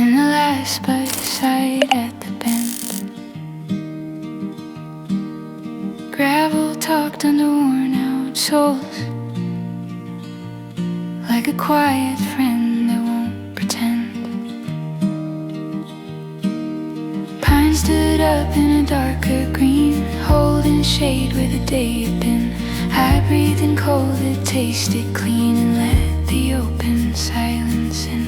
in the last bus side at the bend. Gravel talked under worn out souls, like a quiet friend that won't pretend. Pine stood up in a darker green, holding shade where the day had been. I breathed in cold that tasted clean and let the open silence in.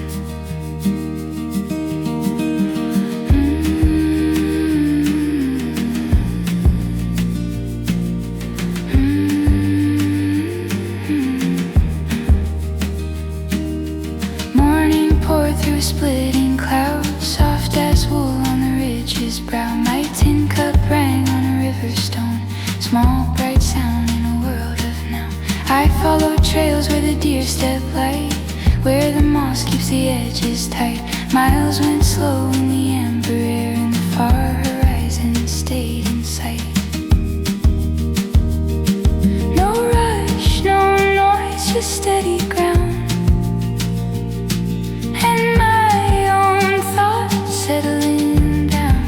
Morning poured through a splitting cloud, soft as wool on the ridge's brow. My tin cup rang on a river stone, small bright sound in a world of now. I followed trails where the deer step light, where the moss keeps the edges tight. Miles went slow in the amber air, and the far horizon stayed in sight. No rush, no noise, just steady ground, and my own thoughts settling down.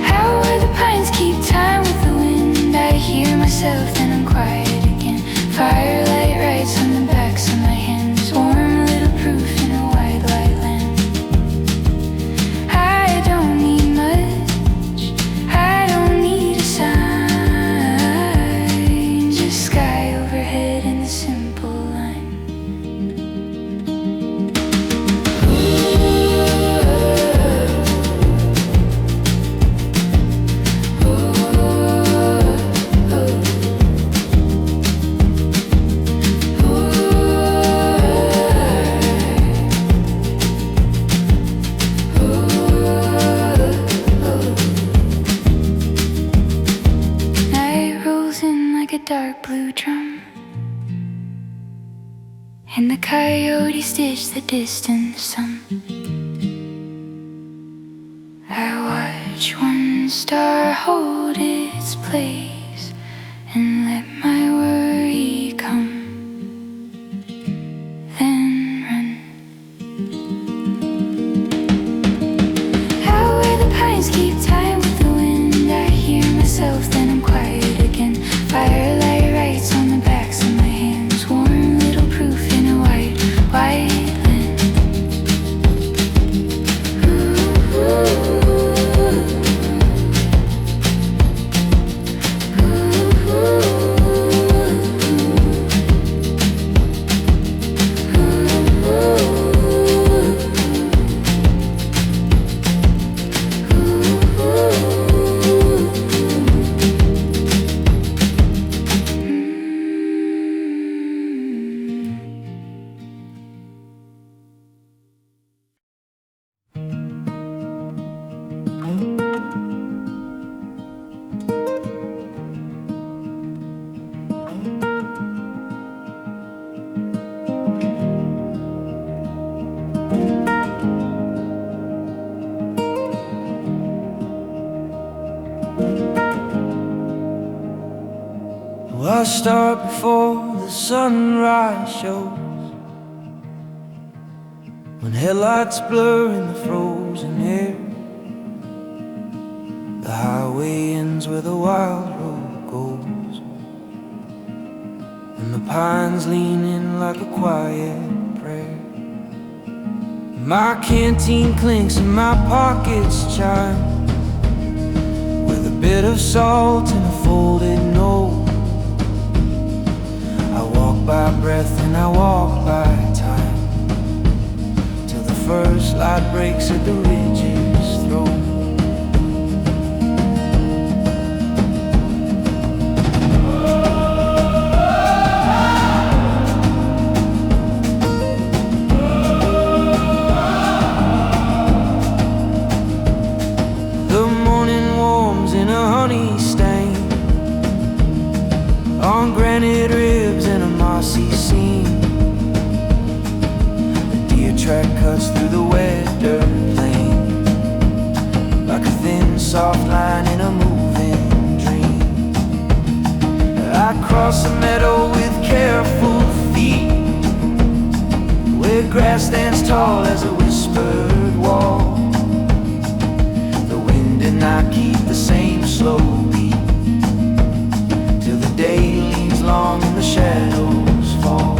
How where the pines keep time with the wind, I hear myself, then I'm quiet again. Firelight writes on the backs of my hands, warm little proof in a wide light land. I don't need much, I don't need a sign, just sky overhead and the simple line. Night rolls in like a dark blue drum, and the coyotes ditch the distant sun. I watch one star hold its place and let my worry come, then run. Out where the pines keep time with the wind, I hear myself, then I'm quiet again. Firelight writes on the backs of my hands, warm little proof in a white land. I'll start before the sunrise shows, when headlights blur in the frozen air. The highway ends where the wild road goes, and the pines lean in like a quiet prayer. My canteen clinks and my pockets chime with a bit of salt and a folded note. I walk by breath and I walk by time, till the first light breaks at the ridge's throat. The morning warms in a honey stain on granite ribs and a mossy seam. The deer track cuts through the wet dirt plain like a thin soft line in a moving dream. I cross a meadow with careful feet, where grass stands tall as a whispered wall. The wind and I keep the same slow beat, till the day leans long and the shadows fall.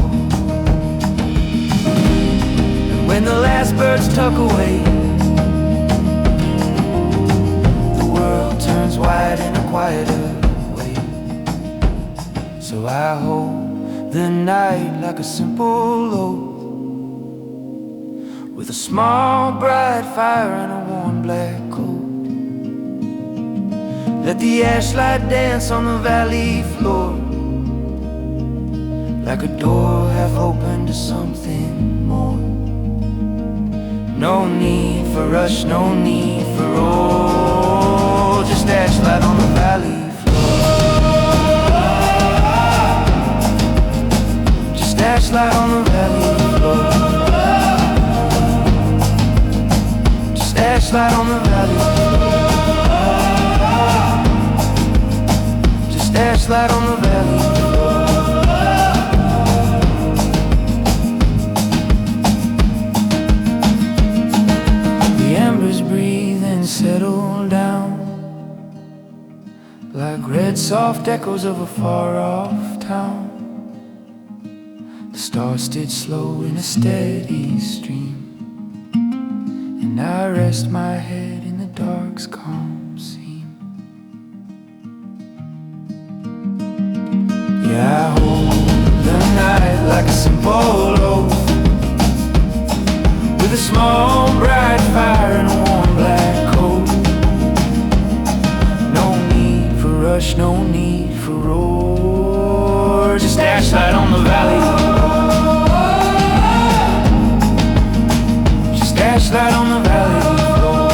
And when the last birds tuck away, the world turns white in a quieter way. So I hold the night like a simple oath, with a small bright fire and a warm black coat. Let the ashlight dance on the valley floor, like a door half open to something more. No need for rush, no need for roll, just ashlight on the valley floor. Just ashlight on the valley floor. Just ashlight on the valley floor. Just ashlight on the valley floor. The embers breathe and settle down, like red soft echoes of a far-off town. The stars stitch slow in a steady stream, and I rest my head in the dark's calm seam. Yeah, I hold the night like a simple oath, with a small bright fire and a warm black coat. No need for rush, no need for roar, just ashlight on the valley. Just ashlight on the valley floor.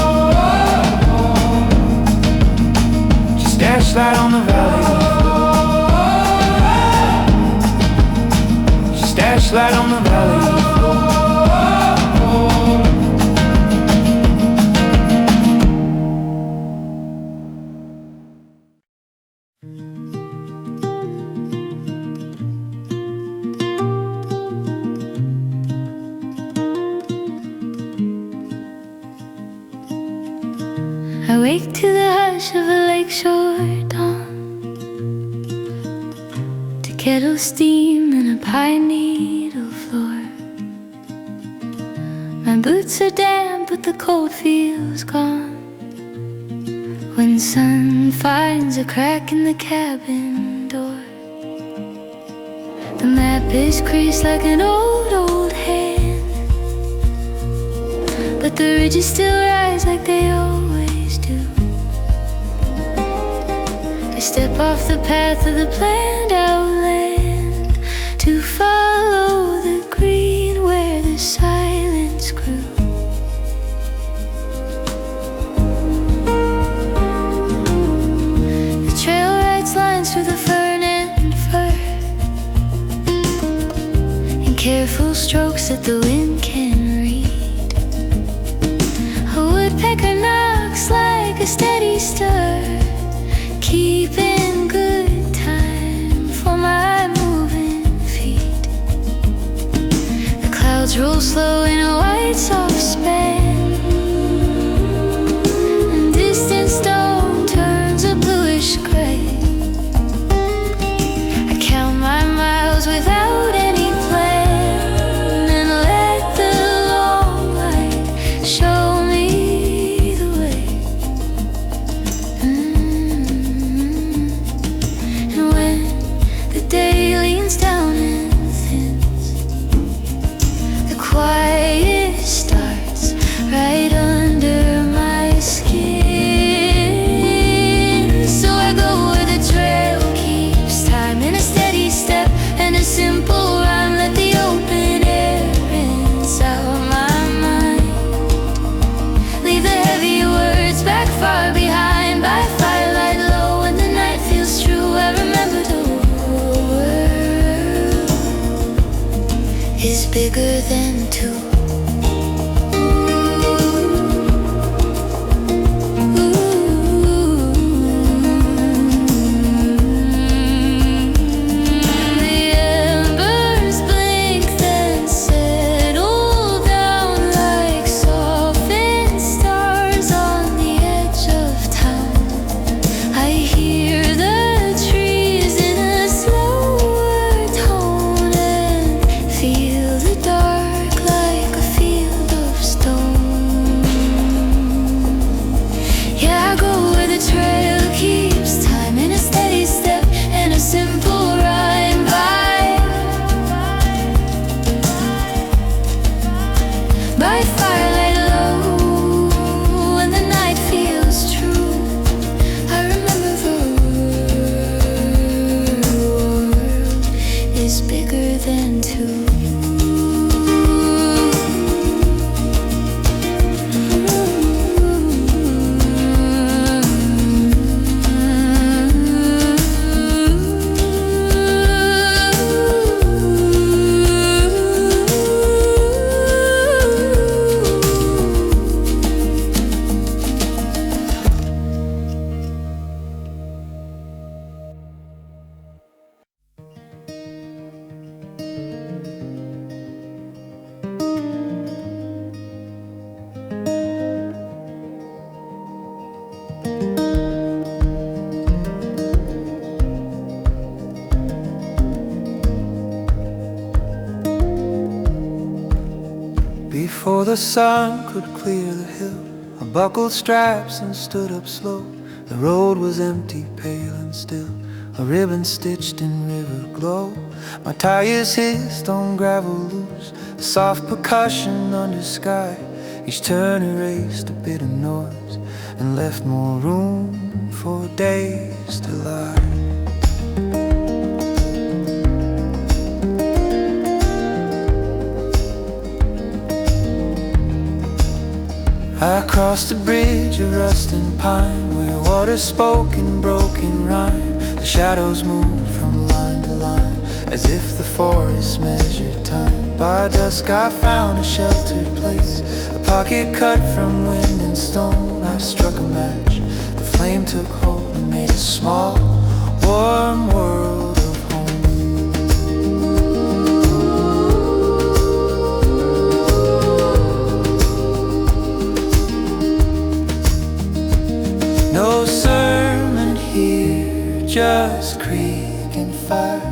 Just ashlight on the valley floor. Just ashlight on the valley floor. I wake to the hush of a lakeshore dawn, to kettle steam and a pine needle floor. My boots are damp but the cold feels gone, when sun finds a crack in the cabin door. The map is creased like an old hand, but the ridges still rise like they always do. I step off the path of the planned out land, to follow the green where the silence grew. The trail writes lines through the fern and fir, in careful strokes that the wind can read. A woodpecker knocks like a steady stir, keeping good time for my moving feet. The clouds roll slow in a white soft span, and distant stone turns a bluish gray. I count my miles without any plan, and let the long light show me the way. And when the day leans down and thins, the quiet starts right under my skin. So I go where the trail keeps time, in a steady step and a simple rhyme. Let the open air rinse out my mind, leave the heavy words back far behind. By firelight low, when the night feels true, I remember the world is bigger than two. The embers blink, then settle Before the sun could clear the hill, I buckled straps and stood up slow. The road was empty, pale and still, a ribbon stitched in river glow. My tires hissed on gravel loose, the soft percussion under sky. Each turn erased a bit of noise and left more room for days to lie. I crossed a bridge of rust and pine, where water spoke in broken rhyme. The shadows moved from line to line, as if the forest measured time. By dusk I found a sheltered place, a pocket cut from wind and stone. I struck a match, the flame took hold and made a small, warm world of home. No sermon here, just creek and fire,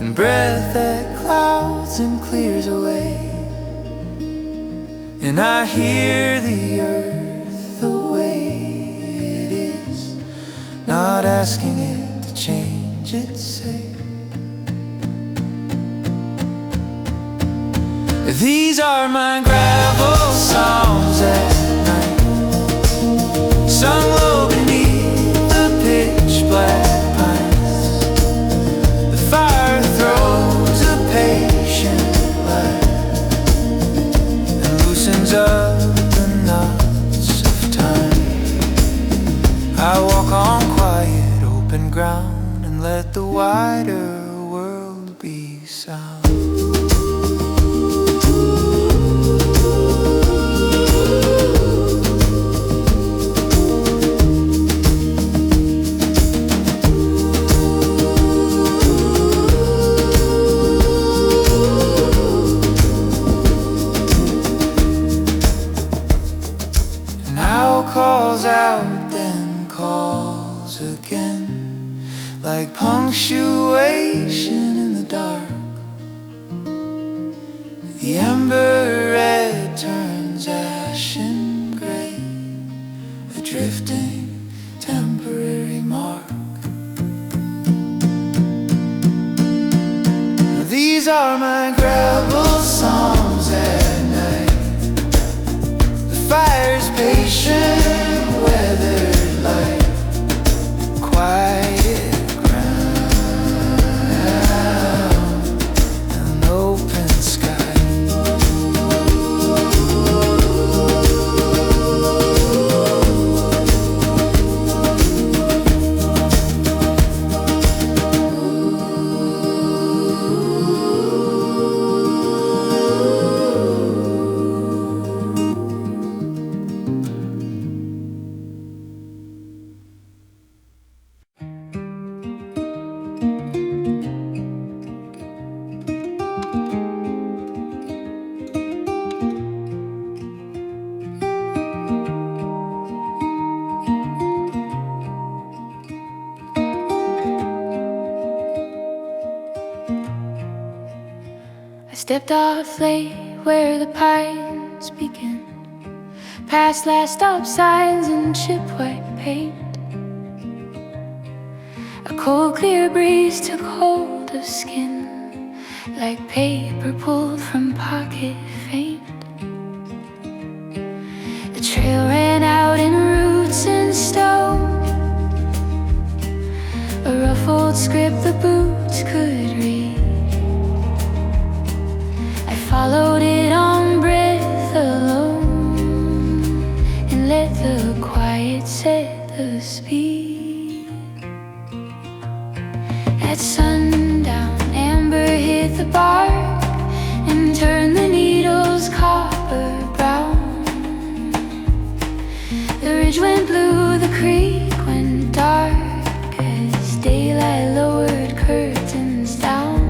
and breath that clouds and clears away. And I hear the earth the way it is, not asking it to change its say. These are my gravel songs at night, sung low beneath the pitch black pines. The fire throws a patient light and loosens up the knots of time. I walk on quiet open ground and let the wider world be sound. Calls out, then calls again, like punctuation in the dark. The ember red turns ashen gray, a drifting temporary mark. These are my gravel songs at night, the fire's patient, weathered light, quiet ground, an open sky. Stepped off late where the pines begin, past last stop signs and chip white paint. A cold clear breeze took hold of skin, like paper pulled from pocket faint. The trail ran out in roots and stone, a ruffled script the boots could read. Followed it on breath alone, and let the quiet set the speed. At sundown, amber hit the bark and turned the needles copper brown. The ridge went blue, the creek went dark, as daylight lowered curtains down.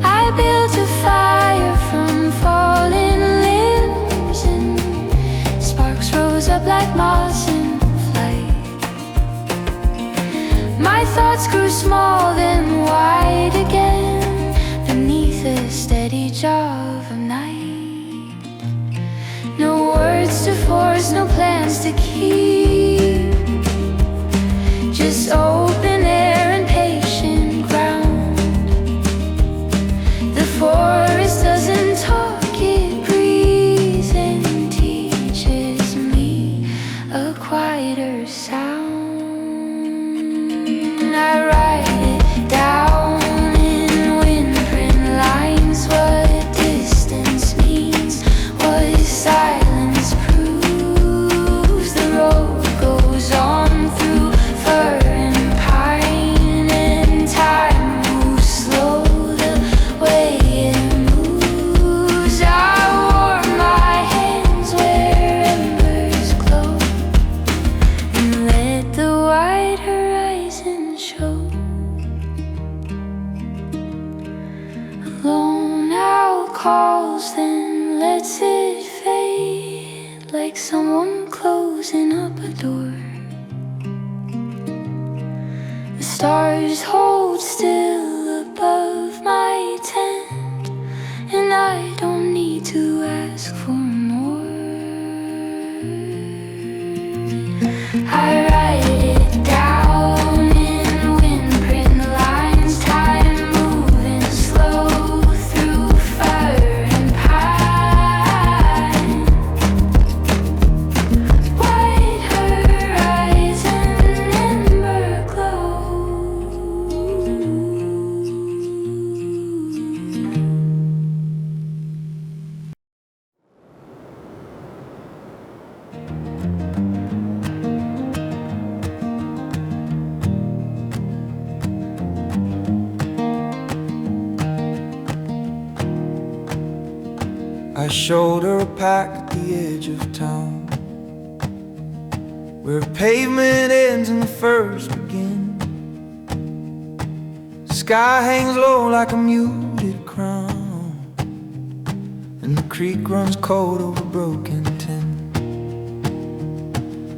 I built a fire from fallen limbs, and sparks rose up like moss in flight. My thoughts grew small, then wide again, beneath the stairs. steady jaw of a night. No words to force, no plans to keep, just open air and patient ground. The forest doesn't talk, it breathes and teaches me a quieter sound. I write it down in windprint lines, what distance means, what silence proves. The road goes on through fur and pine, and time moves slow the way it moves. I warm my hands where embers glow, and let the wide horizon show. A lone owl calls, then lets it fade, like someone closing up a door. The stars hold still above my tent, and I don't need to ask for more. I write it down in windprint lines, time moving slow through fire and pine. White horizon, ember glow. I shoulder a pack at the edge of town, where pavement ends and the firs begin. Sky hangs low like a muted crown, and the creek runs cold over broken tin.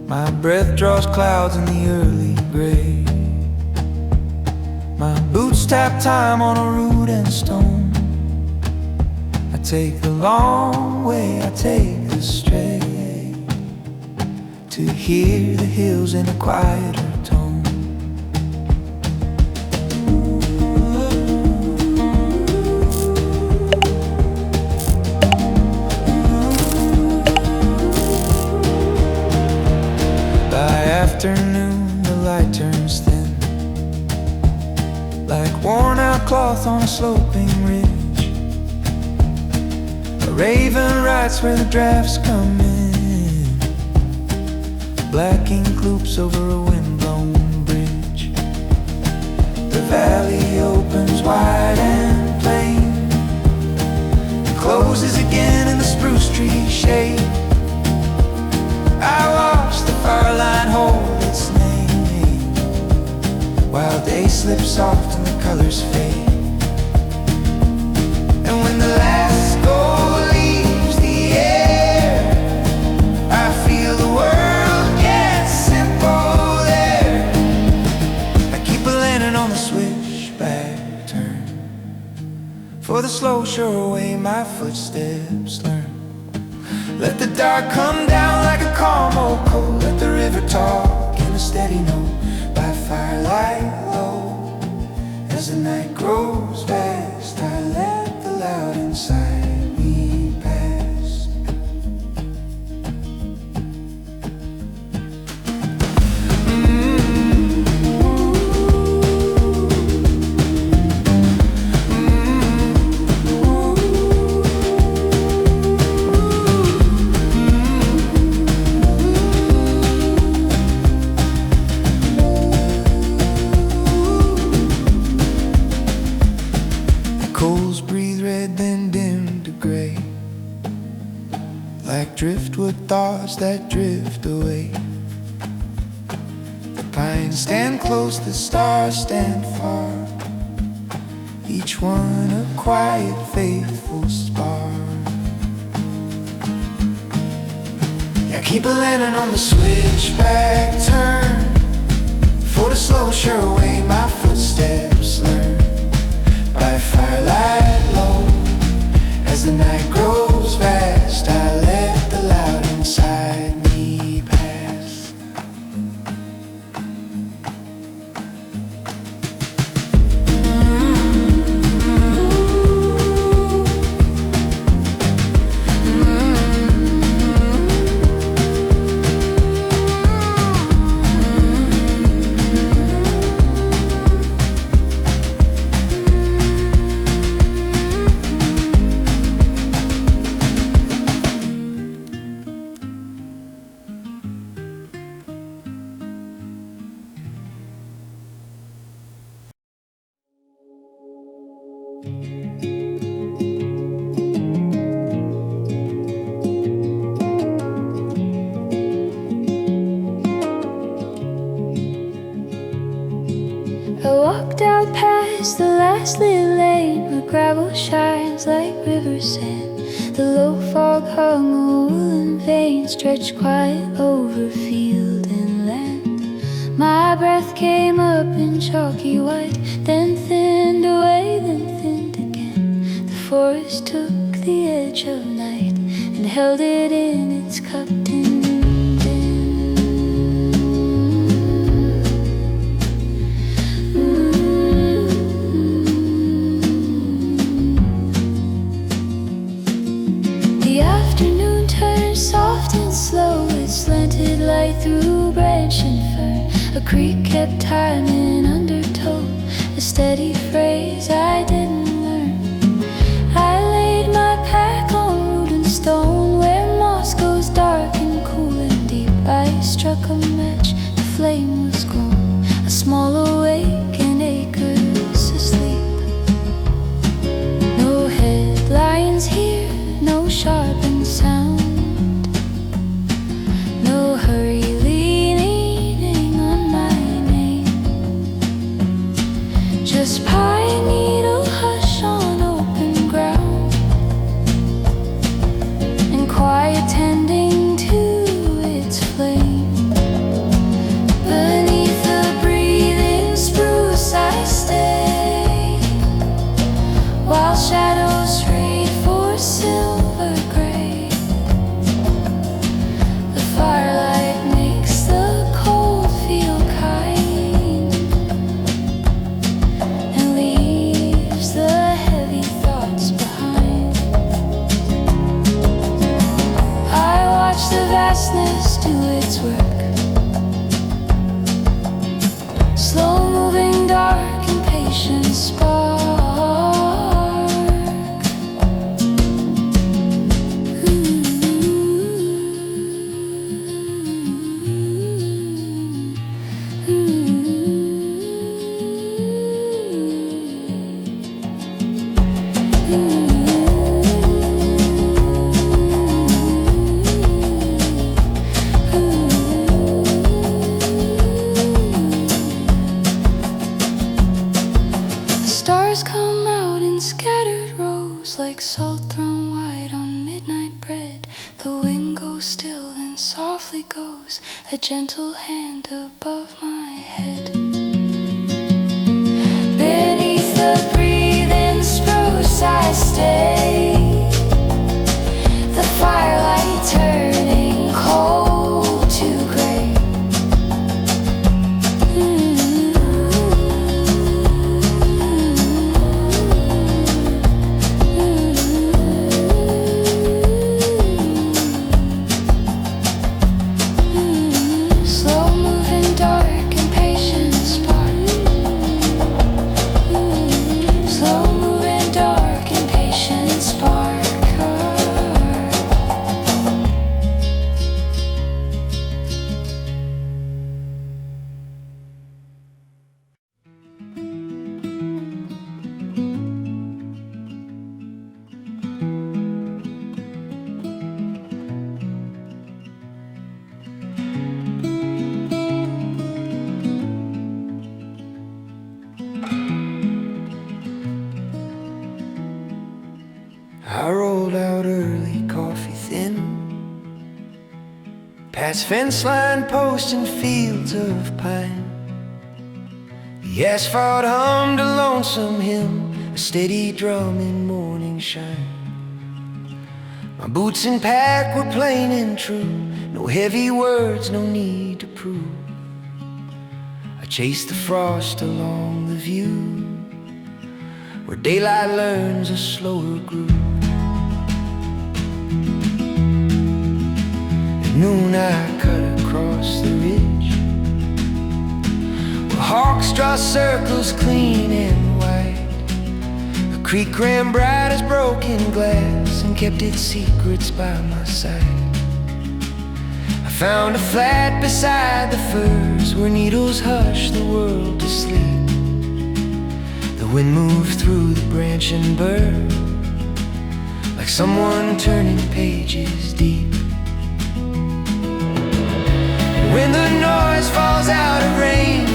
My breath draws clouds in the early gray. My boots tap time on a root and stone. I take the long way, I take the straight, to hear the hills in a quieter tone. By afternoon the light turns thin, like worn out cloth on a sloping ridge. A raven writes where the drafts come in, black ink loops over a windblown bridge. The valley opens wide and plain, and closes again in the spruce tree shade. I watch the fire line hold its name, while day slips soft and the colors fade. And when the last goal leaves the air, I feel the world gets simple there. I keep a landing on the switchback turn, for the slow sure way my footsteps learn. Let the dark come down like a calm old cold, let the river talk in a steady note. By firelight low, as the night grows vast, I let the loud inside me pass. Coals breathe red, then dim to gray, like driftwood thoughts that drift away. The pines stand close, the stars stand far, each one a quiet, faithful spark. Yeah, keep a landing on the switchback turn, for the slow sure way my footsteps learn. By firelight low, gaslit lane where gravel shines like river sand. The low fog hung a woolen vein stretched quiet over field and land. My breath came up in chalky white, then thinned away, then thinned again. The forest took the edge of night and held it in its cupped in. The afternoon turned soft and slow, it slanted light through branch and fern. A creek kept time in undertow, a steady phrase I didn't learn. I laid my pack on root and stone where moss goes dark and cool and deep. I struck a match, the flame was gone, a small awake and acres asleep. No headlines here, no sharpened sound, no hurry leaning on my name. Just pine needle hush on open ground and quiet tending to its flame. Beneath the breathing spruce I stay, while shadows fade for silver gray. The firelight makes the cold feel kind and leaves the heavy thoughts behind. I watch the vastness do its work, slow moving, dark and patient spark. The stars come out in scattered rows like salt thrown white on midnight bread. The wind goes still and softly goes a gentle hand above my head. Beneath the breathing spruce I stay, the firelight turning cold to gray. Slow moving, dark and patient spark. Slow moving, dark and patient spark. I rolled out early, coffee thin, past fence line posts and fields of pine. The asphalt hummed a lonesome hymn, a steady drum in morning shine. My boots and pack were plain and true, no heavy words, no need to prove. I chased the frost along the view, where daylight learns a slower groove. At noon I cut across the ridge, where hawks draw circles clean and white. The creek ran bright as broken glass and kept its secrets by my side. I found a flat beside the firs, where needles hush the world to sleep. The wind moved through the branch and burr, like someone turning pages deep. When the noise falls out of range,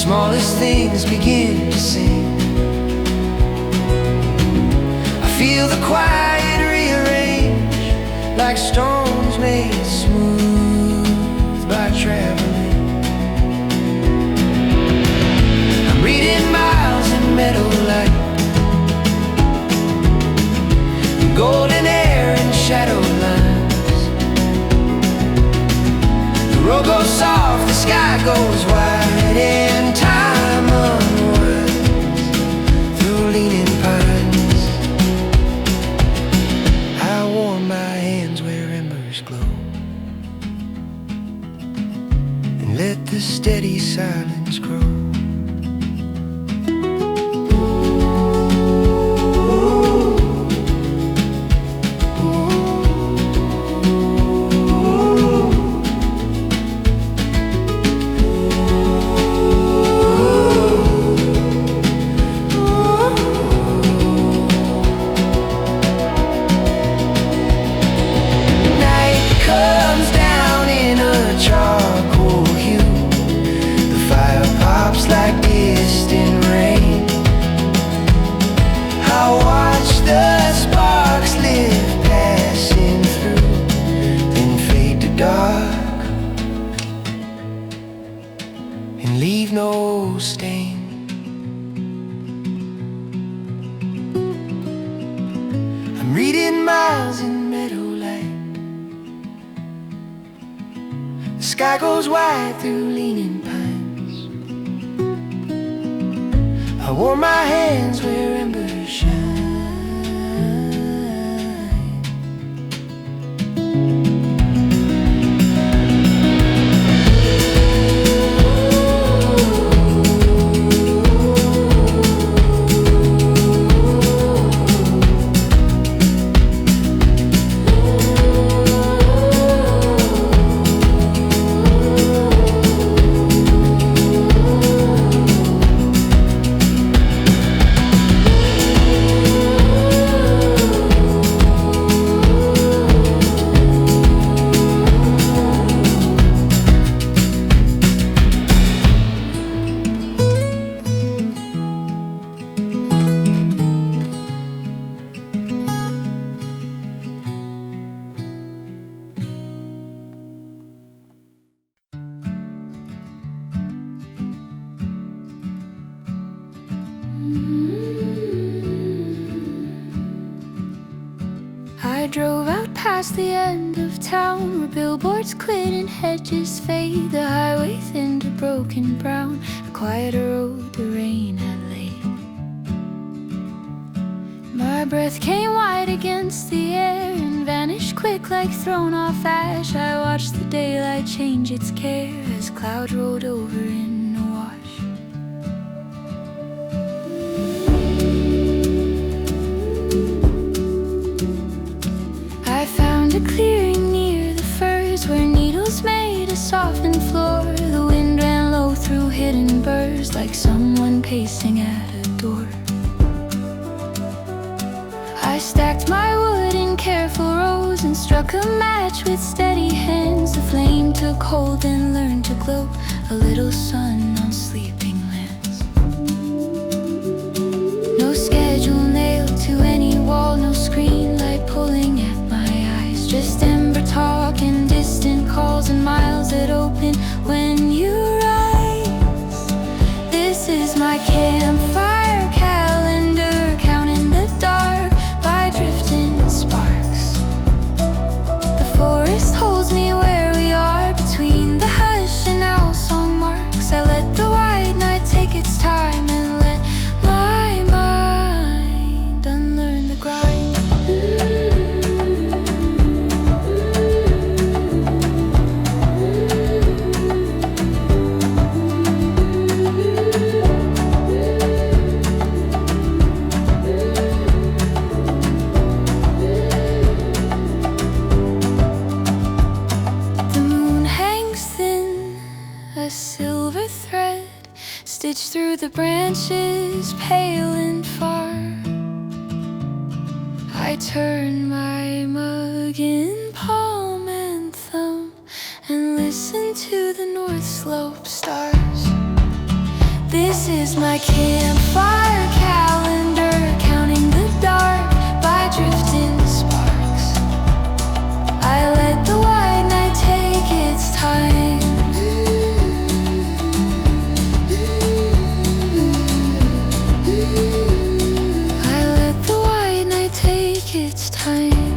smallest things begin to sing. I feel the quiet rearrange like stones made smooth by traveling. I'm reading miles in meadowlight, golden air and shadow lines. The road goes soft, the sky goes wide, and time unwinds through leaning pines. I warm my hands where embers glow and let the steady silence grow. Sky goes wide through leaning pines. I warm my hands where embers shine. I drove out past the end of town, where billboards quit and hedges fade. The highway thinned to broken brown, a quieter road the rain had laid. My breath came wide against the air and vanished quick like thrown off ash. I watched the daylight change its care as clouds rolled over in a wash. A clearing near the firs where needles made a softened floor. The wind ran low through hidden burrs like someone pacing at a door. I stacked my wood in careful rows and struck a match with steady hands. The flame took hold and learned to glow, a little sun on sleeping lands. No schedule nailed to any wall, no screen light pulling at just ember talk and distant calls and miles that open when you rise. This is my campfire calendar, counting the dark by drifting sparks. The forest holds me where we are, between the hush and owl song marks. I let the white night take its time and let my mind unlearn the grind. Stitched through the branches, pale and far. I turn my mug in palm and thumb and listen to the North Slope stars. This is my campfire calendar, counting the dark by drifting sparks. I let the white night take its time. I let the white night take its time.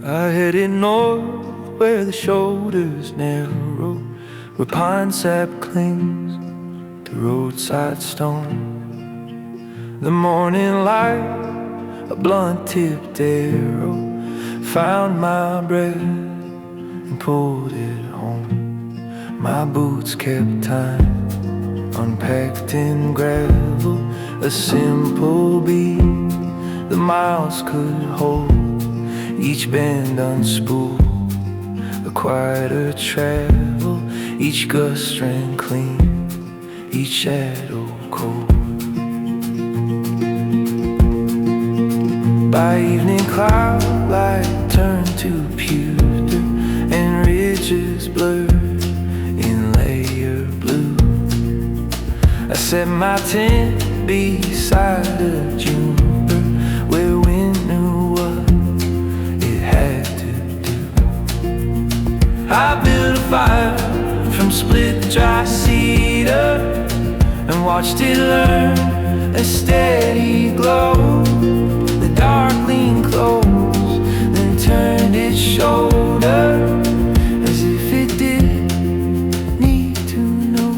I headed north where the shoulders narrow, where pine sap clings to roadside stone. The morning light, a blunt-tipped arrow, found my breath and pulled it home. My boots kept time, unpacked in gravel, a simple beat the miles could hold. Each bend unspooled, a quieter travel. Each gust ran clean, each shadow cold. By evening cloud light turned to pewter, and ridges blurred in layer blue. I set my tent beside a juniper, where wind knew what had to do. I built a fire from split dry cedar and watched it learn a steady glow. The dark leaned close, then turned its shoulder as if it didn't need to know.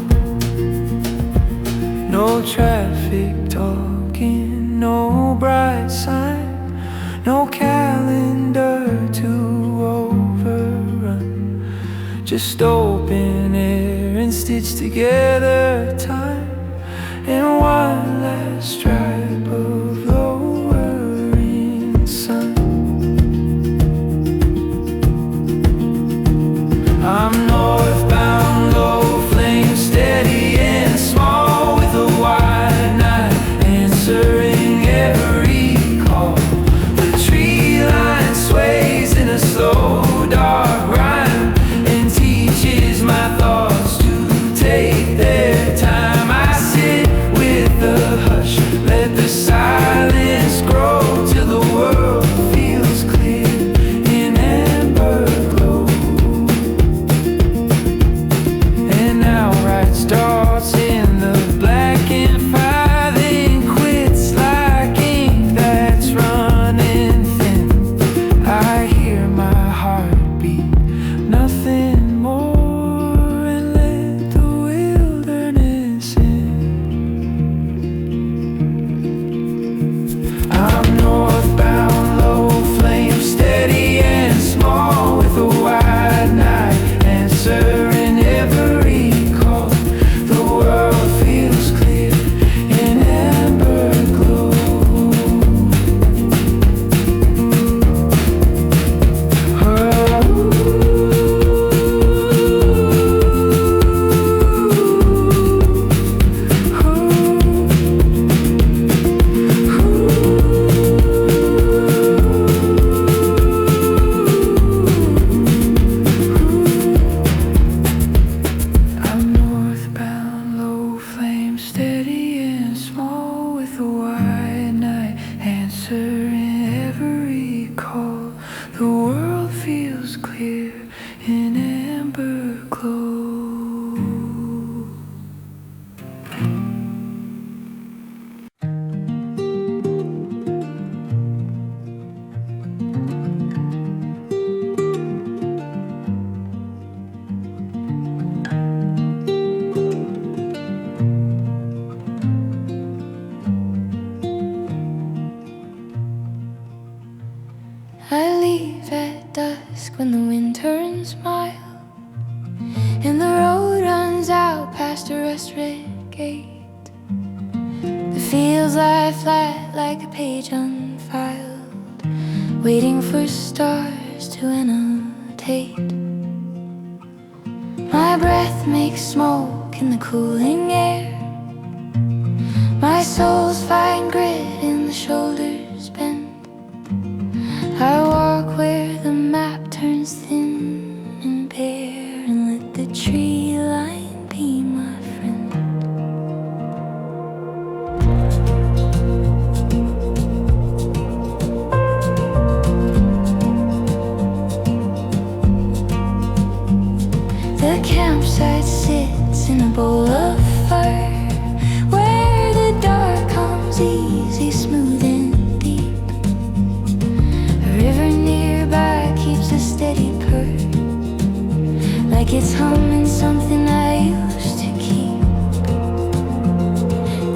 No traffic talking, no bright sign, no calendar to overrun, just open air and stitched together time and one last stripe of lowering sun. I'm northbound, low flame, steady and small, with a wide night answering every call. Sways in a slow dark rhyme and teaches my thoughts to take their time. I sit with the hush, let the silence rust-red gate. The fields lie flat like a page unfiled, waiting for stars to annotate. My breath makes smoke in the cooling air. My soul's fine grit in the shoulders bend. I walk where the map turns thin and bare, and let the tree line be my friend. The campsite sits in a bowl of fire, where the dark comes easy, smooth and deep. A river nearby keeps a steady purr, like it's humming something I used to keep.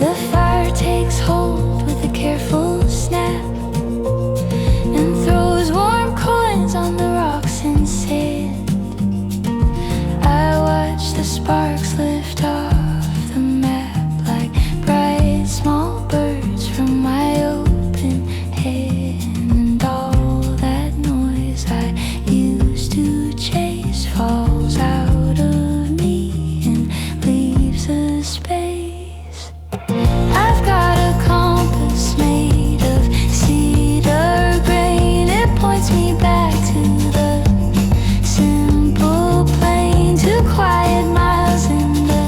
The fire takes hold with a careful snap, and throws warm coins on the rocks and sand. I watch the sparks lift off the map like bright small birds from my open head. And all that noise I used to chase falls out of me and leaves a space. I've got a compass made of cedar grain. It points me back to the simple plain, to quiet miles in the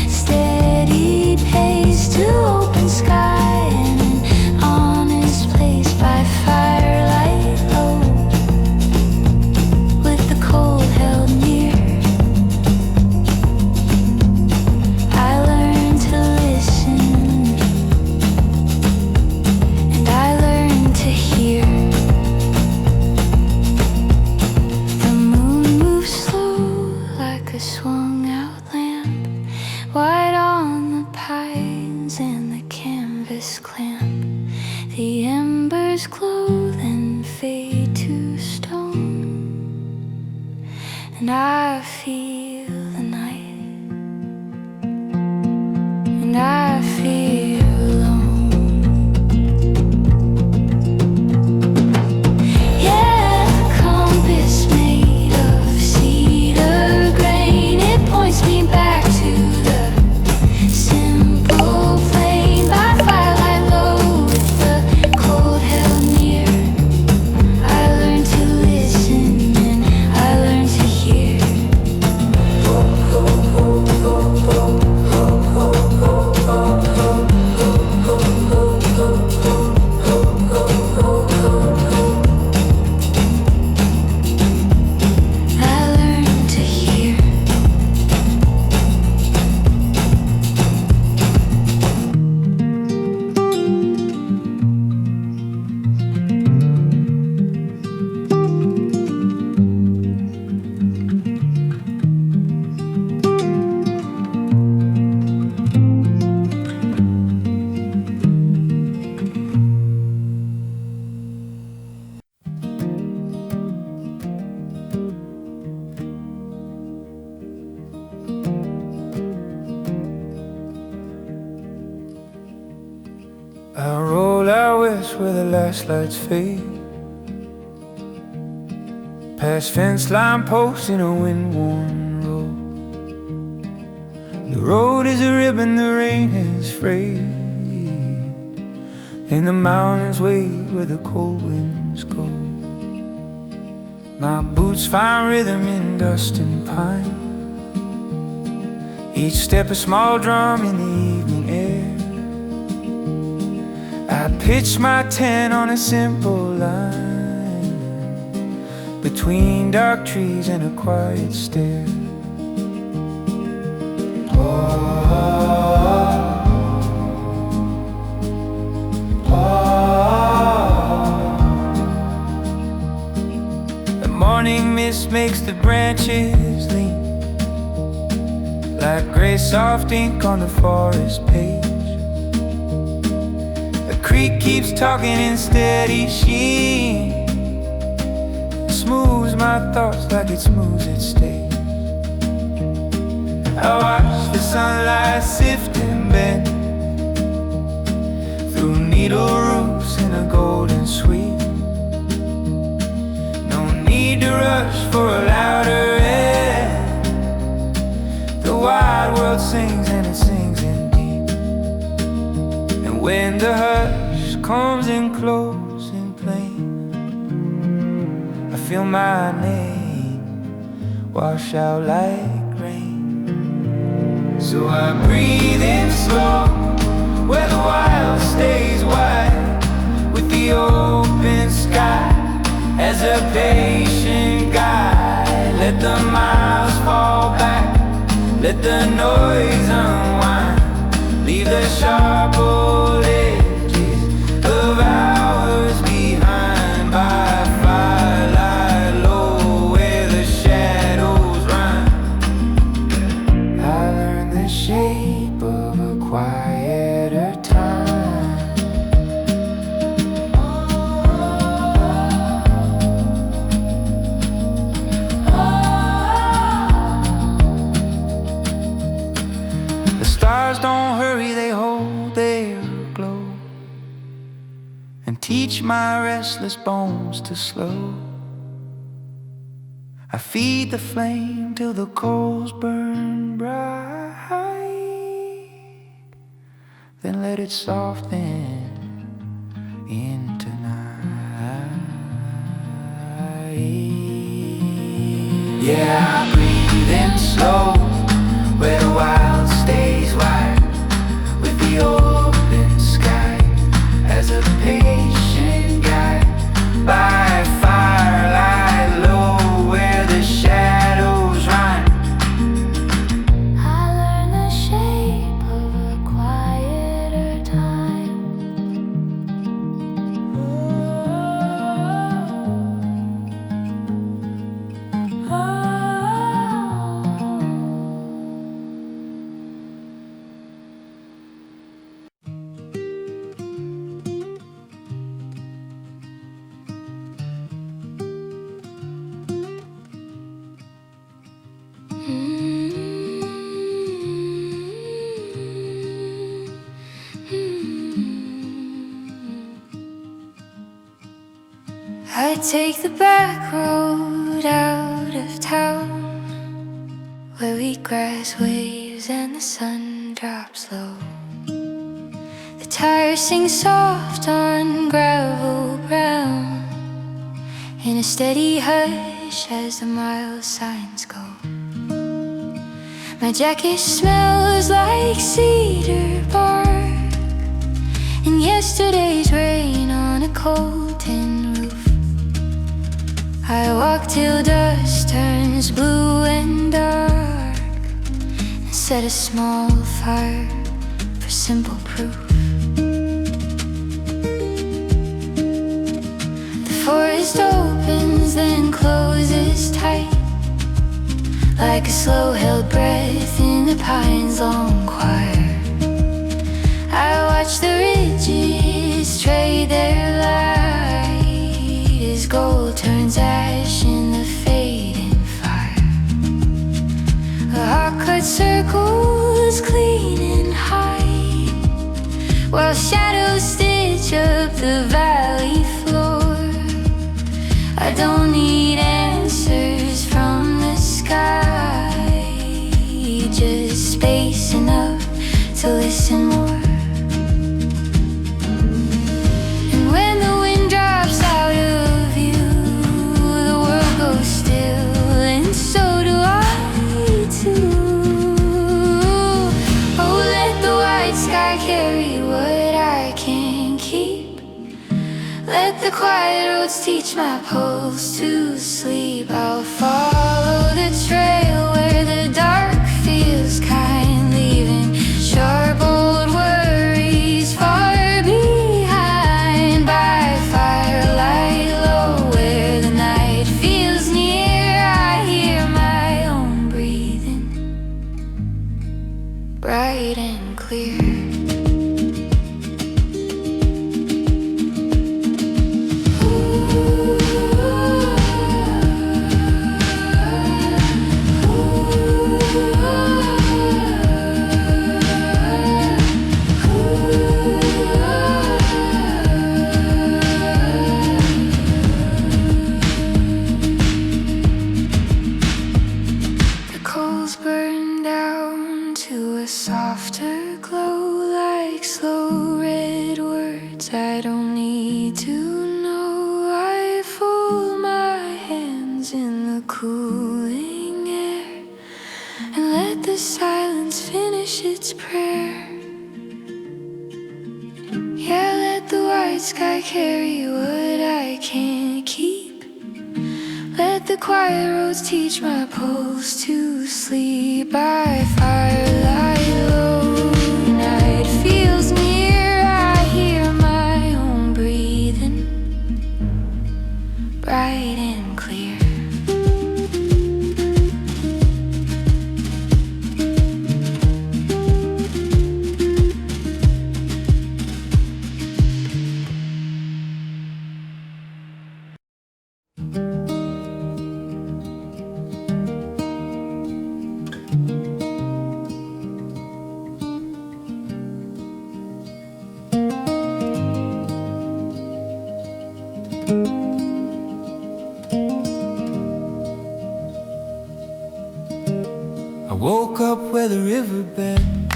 steady pace, to open sky and an honest place by firelight low, with the cold held near. I learned to listen, and I learned to hear. The moon moves slow like a swung out lamp, white on the pines and the canvas clamp. The embers glow then fade to stone, and I feel the night, and I feel alone. Yeah, the compass made of cedar grain. It points me back to the simple plain by firelight low, with the cold held near. I learned to listen and I learned to hear. I learned to hear. I roll out west where the last lights fade, past fence line posts in a wind-worn road. The road is a ribbon the rain has frayed, and the mountains wait where the cold winds go. My boots find rhythm in dust and pine, each step a small drum in the evening air. I pitch my tent on a simple line, between dark trees and a quiet stair. The morning mist makes the branches lean, like gray soft ink on the forest page. The creek keeps talking in steady sheen, smooths my thoughts like it smooths its stage. I watch the sunlight sift and bend through needle roofs in a golden sweep. No need to rush for a louder end. The wide world sings and it sings in deep. And when the hush comes in close and plain, I feel my name wash out like rain. So I breathe in slow, where the wild stays wide, with the open sky as a patient guide. Let the miles fall back, let the noise unwind, leave the sharp old edges of hours behind. By firelight low, where the shadows run, I learned the shape of a quieter time. The stars don't hurry, they hold their glow and teach my restless bones to slow. I feed the flame till the coals burn bright, then let it soften into night. Yeah, I breathe in slow, where the wild stays wide, with the open sky as a patient guide. By firelight low, where the shadows run, I learned the shape of a quieter time. I take the back road out of town, where wheat grass waves and the sun drops low. The tires sing soft on gravel brown, in a steady hush as the mile signs go. My jacket smells like cedar bark, and yesterday's rain on a cold tin roof. I walk till dust turns blue and dark, and set a small fire for simple proof. The forest opens then closes tight, like a slow-held breath in the pines' long choir. I watch the ridges trade their light as gold turns ash in the fading fire. A heart cut circles clean and high, while shadows stitch up the valley floor. I don't need answers from the sky, just space enough to listen more. And when the wind drops out of view, the world goes still, and so do I too. Oh, let the white sky carry what I can keep. Let the quiet roads teach my pulse to sleep. I'll follow the trail where the dark feels kind, leaving sharp old worries far behind. By firelight low, where the night feels near, I hear my own breathing, bright and clear. softer glow like slow red words I don't need to know. I fold my hands in the cooling air and let the silence finish its prayer. Yeah, let the white sky carry what I can't keep. Let the quiet roads teach my pulse to sleep. By firelight, low night feels near. I hear my own breathing, bright and clear. I woke up where the river bends,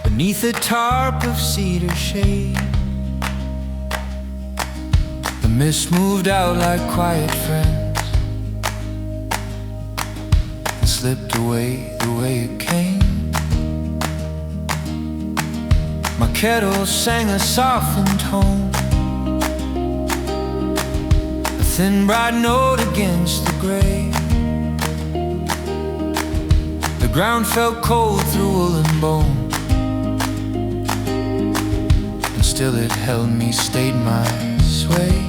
beneath a tarp of cedar shade. The mist moved out like quiet friends and slipped away the way it came. My kettle sang a softened tone, a thin bright note against the gray. The ground felt cold through wool and bone, and still it held me, stayed my sway.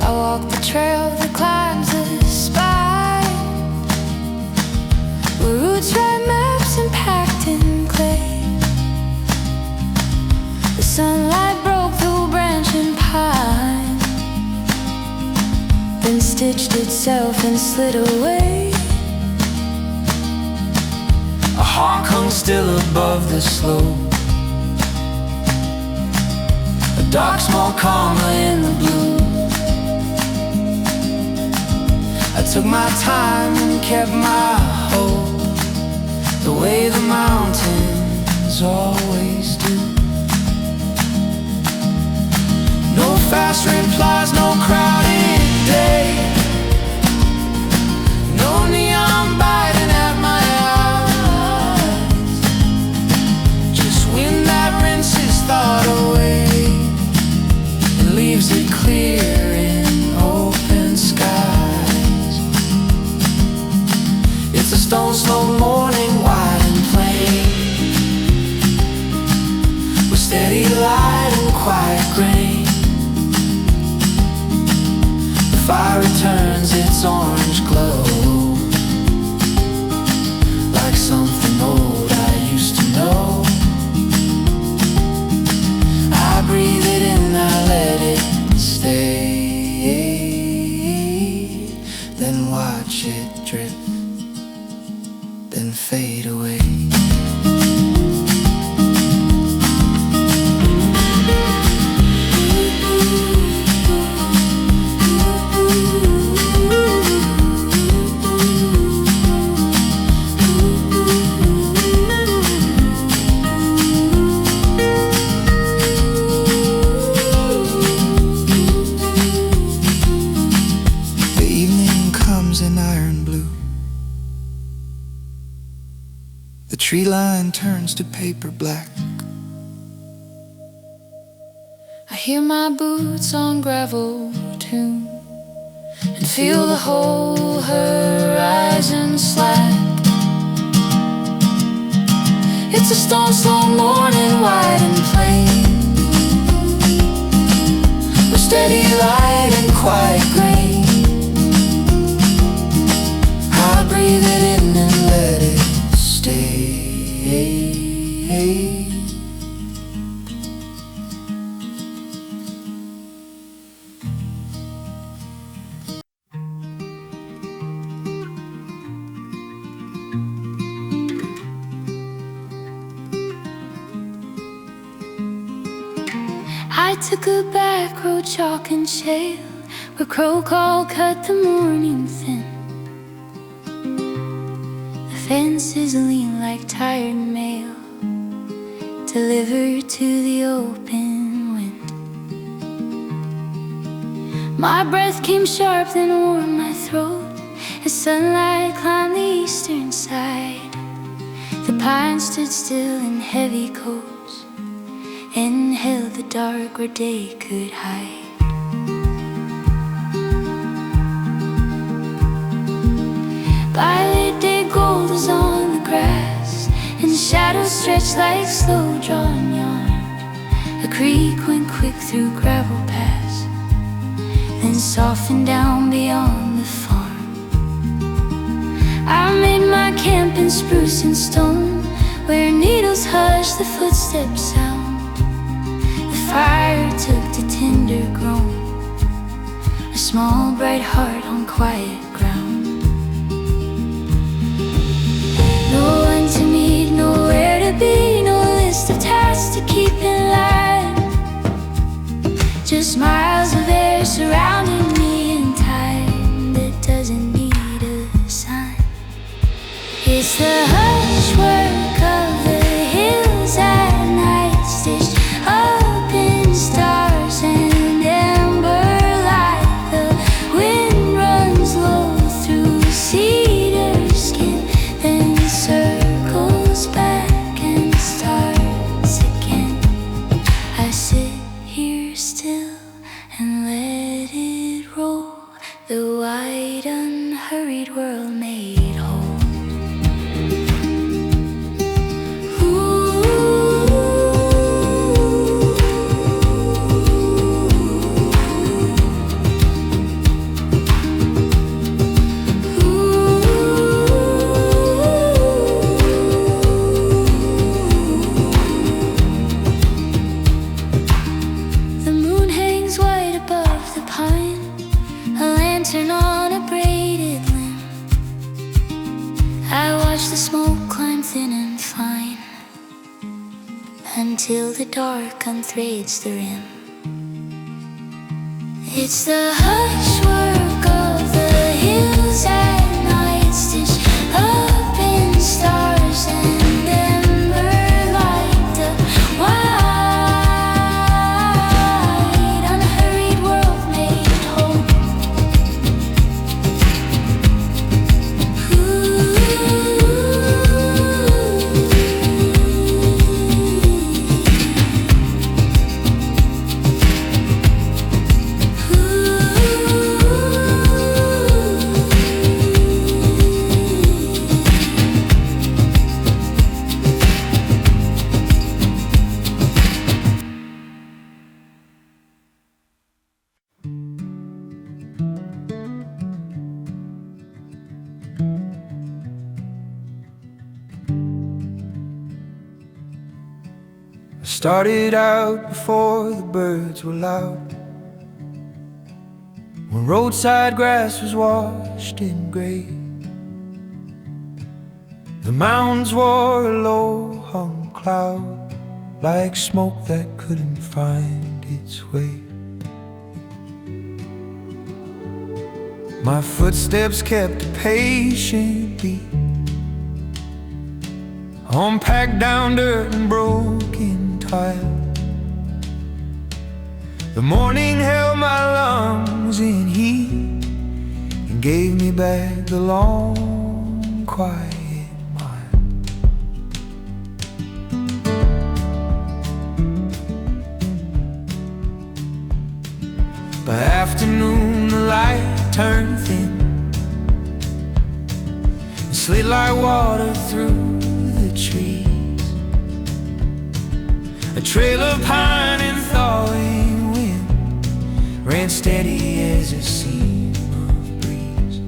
I walk the trail that climbs the spine, where roots write maps and packed in clay. The sunlight broke through branching pine, then stitched itself and slid away. A hawk hung still above the slope, a dark small comma in the blue. I took my time and kept my hope, the way the mountains always do. No fast replies, no crowded day, no neon biting at my eyes, just wind that rinses thought away and leaves it clear in open skies. It's a stone slow morning, wide and plain, with steady light and quiet grain. The fire returns its orange glow, like something old I used to know. I breathe it in, I let it stay, then watch it drift, then fade away. Tree line turns to paper black. I hear my boots on gravel tune and feel the whole horizon slack. It's a stone slow morning, wide and plain, with steady light and quiet grain. I breathe it in and let it stay. I took a back road, chalk and shale, where crow call cut the morning thin. Fences lean like tired mail, delivered to the open wind. My breath came sharp, then warmed my throat as sunlight climbed the eastern side. The pines stood still in heavy coats and held the dark where day could hide. Violet day gold was on the grass, and shadows stretched like slow drawn yarn. A creek went quick through gravel paths, then softened down beyond the farm. I made my camp in spruce and stone, where needles hushed the footstep sound. The fire took to tender groan, a small bright heart on quiet ground. No one to meet, nowhere to be, no list of tasks to keep in line. Just miles of air surrounding me in time that doesn't need a sign. It's the hushwork of the hills at night, stitched up in stars and amber light. The wind runs low through cedar skin, then circles back and starts again. I sit here still and let it roll, the wide unhurried world made whole. On a braided limb, I watch the smoke climb thin and fine until the dark unthreads the rim. It's the hushwork of the hills at night, stitched up in stars and amber light. The wide unhurried world made whole. I started out before the birds were loud, when roadside grass was washed in gray. The mountains wore a low-hung cloud, like smoke that couldn't find its way. My footsteps kept a patient beat on packed down dirt and broken tile. The morning held my lungs in heat and gave me back the long, quiet mile. By afternoon the light turned thin and slid like water through the trees. A trail of pine and thawing wind ran steady as a seam of breeze.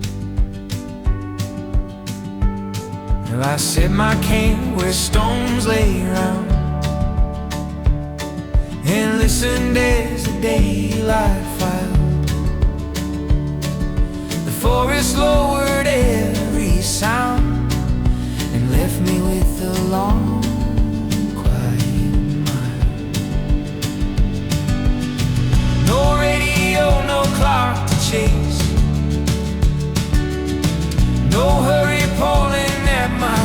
And I set my camp where stones lay around and listened as the daylight filed. The forest lowered every sound and left me with a long, quiet mile. No radio, no clock to chase, no hurry pulling at my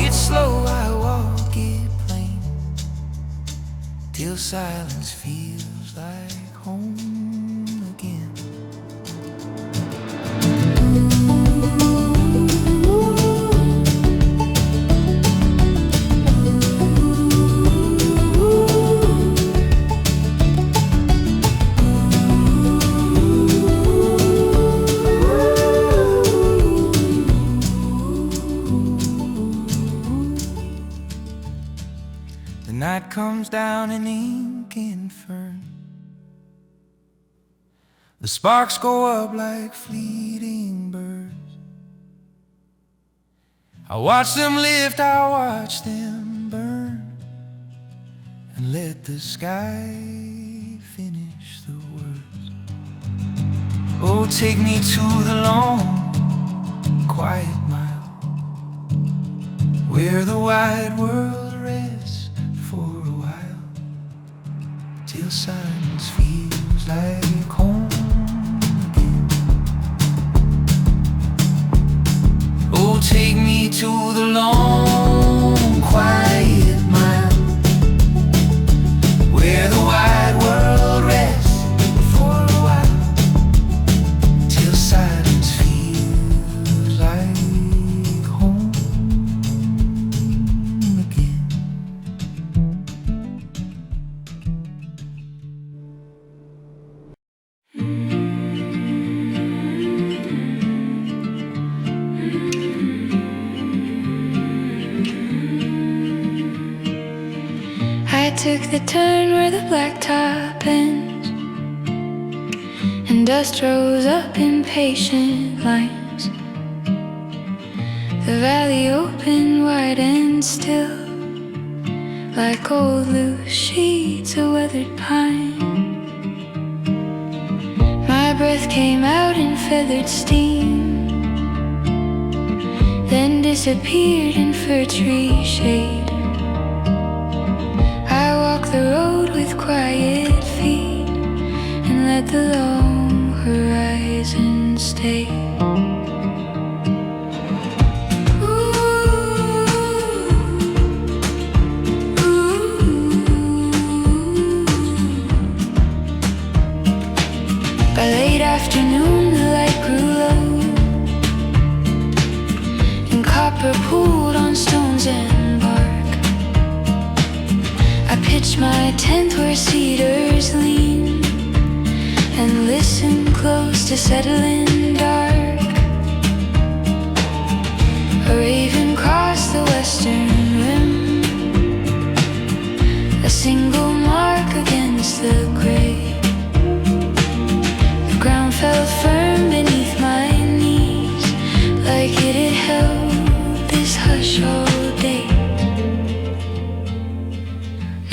it slow, I walk it plain, till silence feels like home again. The night comes down in ink and fern. The sparks go up like fleeting birds. I watch them lift, I watch them burn, and let the sky finish the words. Oh, take me to the long, quiet mile, where the wide world rests for a while, till silence feels like home again. Oh, take me to the long, quiet mile, where the wide world rests for a while, till silence feels like home again. I took the turn where the blacktop ends, and dust rose up in patient lines. The valley opened wide and still, like old loose sheets of weathered pine. My breath came out in feathered steam, then disappeared in fir tree shade. I walk the road with quiet feet, and let the long horizon stay. By late afternoon the light grew low, and copper pooled on stones and bark. I pitched my tent where cedars lean, and listened close to settling dark. A raven crossed the western rim, a single mark against the gray. The ground felt firm beneath my knees, like it had held this hush all day.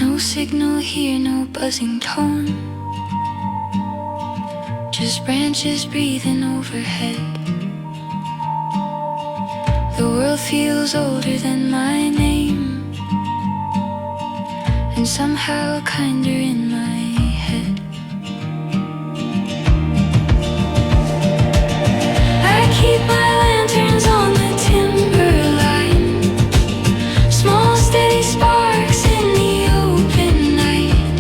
No signal here, no buzzing tone, just branches breathing overhead. The world feels older than my name, and somehow kinder in my head. I keep my lanterns on the timberline, small steady sparks in the open night.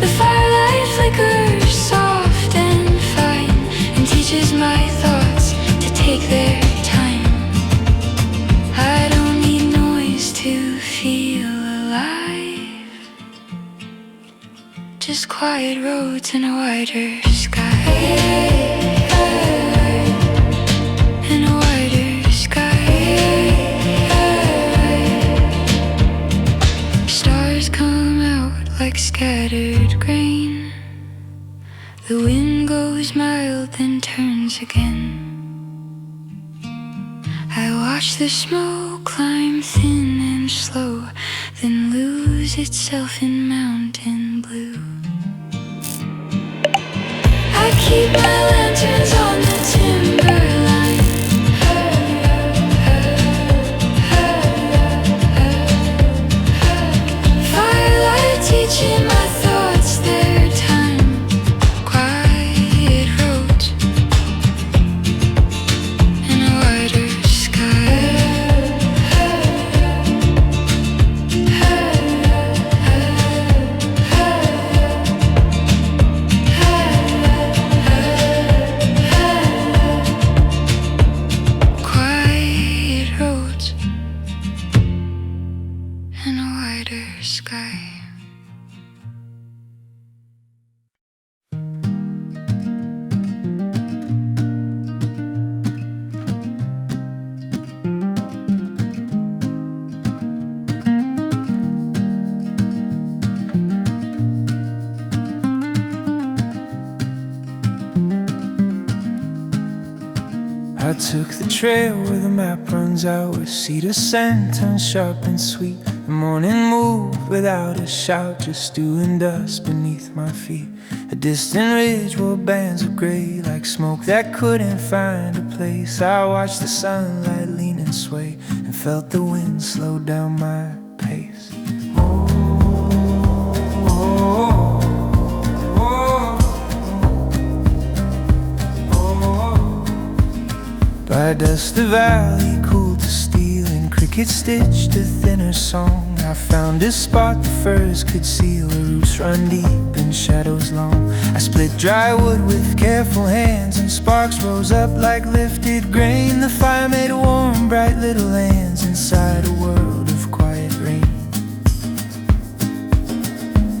The firelight flickers soft and fine, and teaches my thoughts to take their time. I don't need noise to feel alive, just quiet roads and a wider sky, and a wider sky. Stars come out like scattered grain, the wind goes mild then turns again. I watch the smoke climb thin and slow, then lose itself in mountain blue. I keep my lanterns on the timberline, firelight teaching my thoughts their time. Quiet roads and a wider sky. took the trail where the map runs out, where cedar scent turns sharp and sweet. The morning moved without a shout, just dew and dust beneath my feet. A distant ridge wore bands of gray, like smoke that couldn't find a place. I watched the sunlight lean and sway, and felt the wind slow down my pace. By dust the valley cooled to steel, and crickets stitched a thinner song. I found a spot the firs could seal, where roots run deep and shadows long. I split dry wood with careful hands, and sparks rose up like lifted grain. The fire made warm, bright little lands inside a world of quiet rain.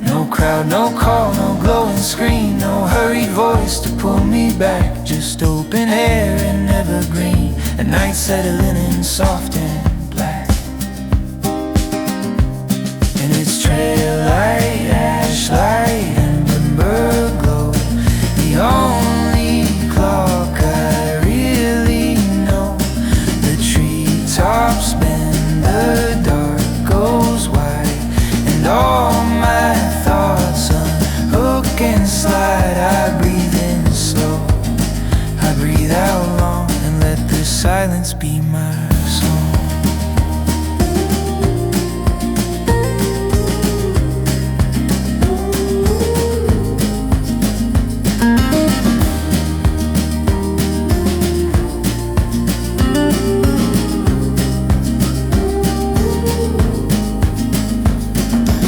No crowd, no call, no glowing screen, no hurried voice to pull me back. Just open air and evergreen, a night settling in soft and black. And it's traillight, ashlight, and ember glow, the only clock I really know. The treetops bend, the dark goes wide, and all my thoughts unhook and slide. I breathe in slow, I breathe out long, and let the silence be my song.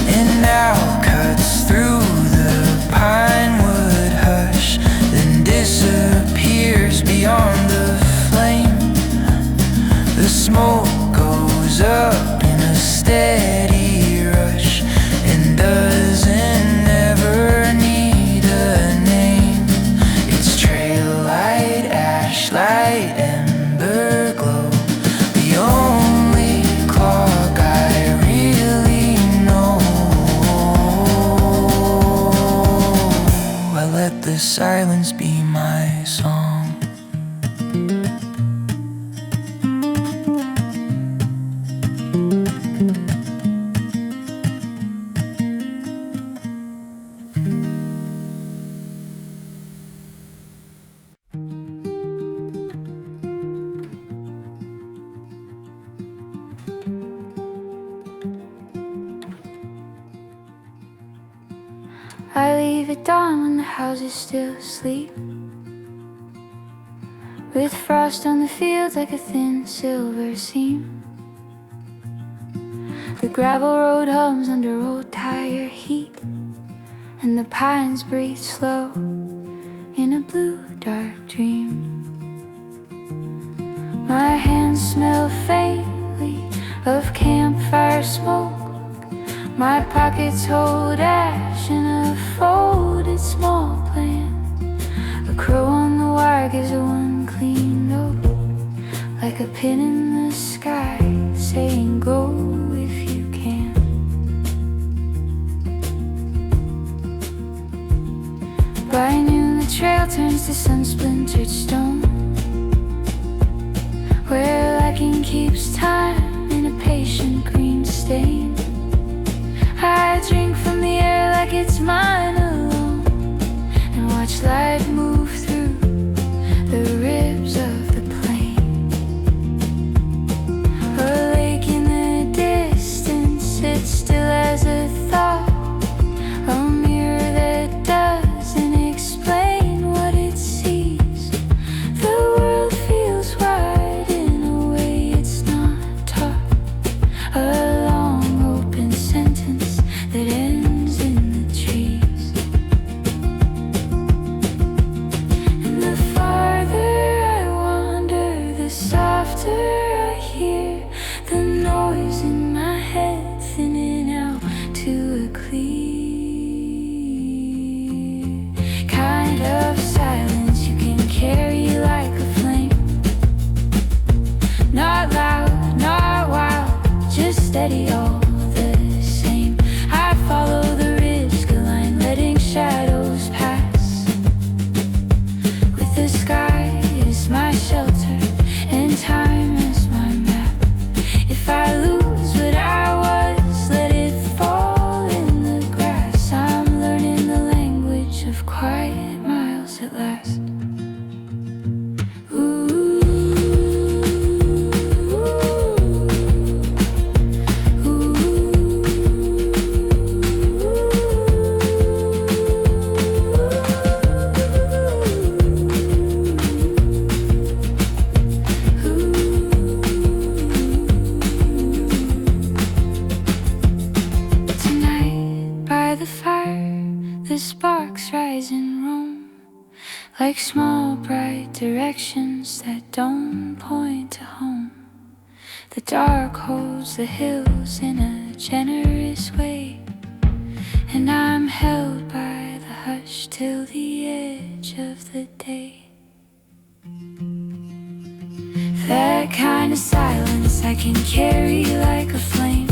And now cuts through the pine wood hush, then disappears beyond the flame. The smoke goes up in a steady rush, and doesn't ever need a name. It's traillight, ashlight, ember glow, the only clock I really know. I let the silence be my song. I leave at dawn when the houses still sleep, with frost on the fields like a thin silver seam. The gravel road hums under old tire heat, and the pines breathe slow in a blue dark dream. My hands smell faintly of campfire smoke, my pockets hold ash in a folded small plan. A crow on the wire gives a one clean note, like a pin in the sky saying go if you can. By noon the trail turns to sun-splintered stone, where lacking keeps time in a patient green stain. I drink from the air like it's mine alone, and watch light move through the ribs of the plain. A lake in the distance sits still as a thought, a mirror that doesn't explain what it sees. The world feels wide in a way it's not taught, a long open sentence that ends in the trees. And the farther I wander, the softer I hear the noise in my head thinning out to a clear kind of silence you can carry like a flame. Not loud, not wild, just steady all the same. I follow the ridge line, letting shadows pass, with the sky as my shelter that don't point to home. The dark holds the hills in a generous way, and I'm held by the hush till the edge of the day. That kind of silence I can carry like a flame.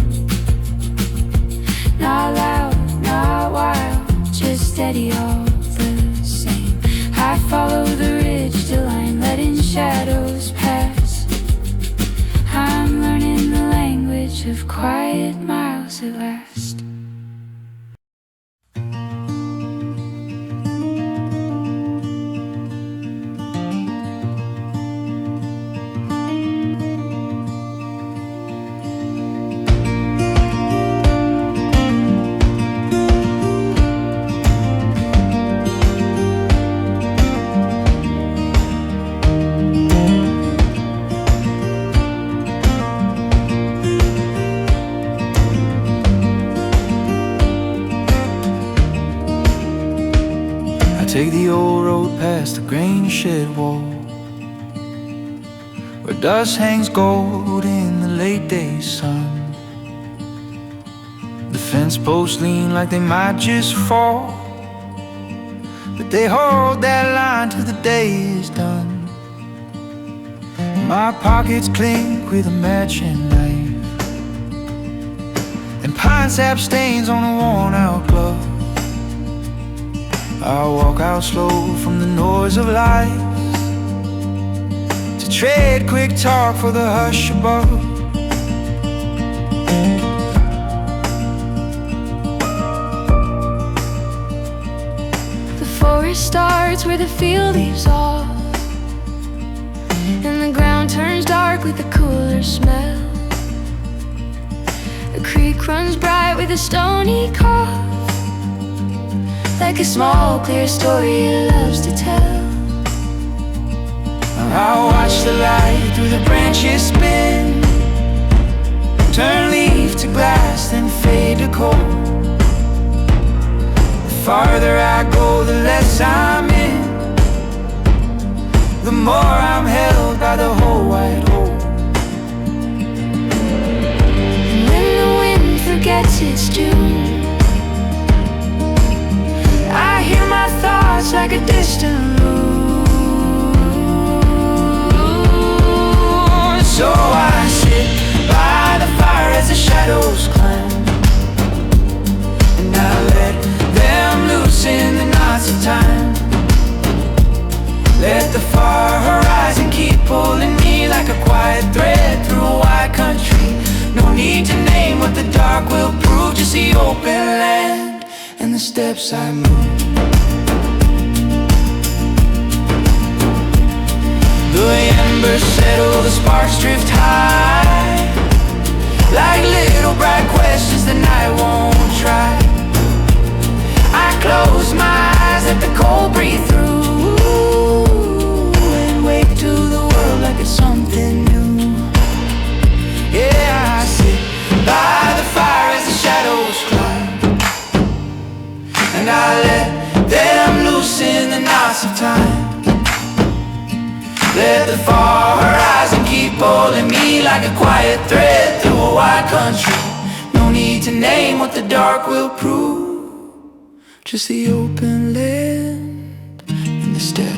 Not loud, not wild, just steady all the same. I follow the ridge till I'm letting shadows pass. I'm learning the language of quiet miles at last. Take the old road past the grain shed wall, where dust hangs gold in the late day sun. The fence posts lean like they might just fall, but they hold that line till the day is done. My pockets clink with a matching knife, and pine sap stains on a worn out glove. I walk out slow from the noise of life, to trade quick talk for the hush above. The forest starts where the field leaves off, and the ground turns dark with a cooler smell. The creek runs bright with a stony cough, like a small clear story it loves to tell. I watch the light through the branches spin, turn leaf to glass then fade to coal. The farther I go, the less I'm in, the more I'm held by the whole white hole. And when the wind forgets its June, I hear my thoughts like a distant roar. So I sit by the fire as the shadows climb, and I let them loose in the knots of time. Let the far horizon keep pulling me like a quiet thread through a wide country. No need to name what the dark will prove, just the open land and the steps I move. The embers settle, the sparks drift high, like little bright questions the night won't try. I close my eyes, let the cold breathe through, and wake to the world like it's something new. Yeah, I sit by the fire as the shadows climb, and I let them loose in the knots of time. Let the far horizon keep pulling me like a quiet thread through a wide country. No need to name what the dark will prove, just the open land and the steps